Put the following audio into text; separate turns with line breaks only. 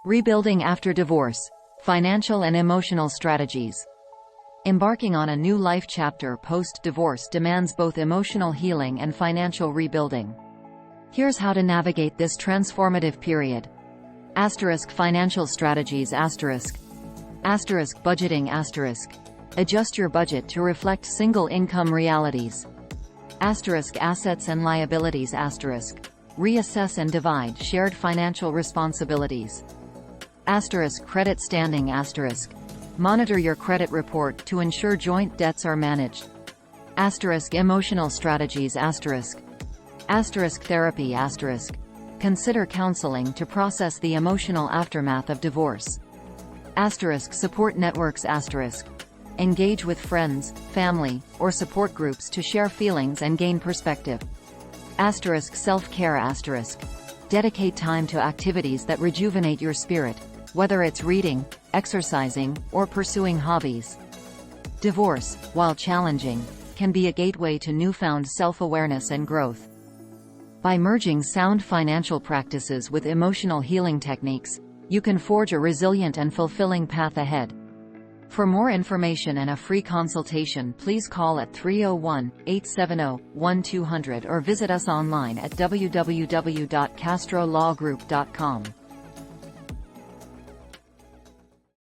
Rebuilding after divorce. Financial and emotional strategies. Embarking on a new life chapter post-divorce demands both emotional healing and financial rebuilding. Here's how to navigate this transformative period. Financial strategies. Budgeting. Adjust your budget to reflect single income realities. Assets and liabilities. Reassess and divide shared financial responsibilities. Credit standing. Monitor your credit report to ensure joint debts are managed. Emotional strategies. Therapy. Consider counseling to process the emotional aftermath of divorce. Support networks. Engage with friends, family, or support groups to share feelings and gain perspective. Self-care. Dedicate time to activities that rejuvenate your spirit, whether it's reading, exercising, or pursuing hobbies. Divorce, while challenging, can be a gateway to newfound self-awareness and growth. By merging sound financial practices with emotional healing techniques, you can forge a resilient and fulfilling path ahead. For more information and a free consultation, please call at 301-870-1200 or visit us online at www.castrolawgroup.com.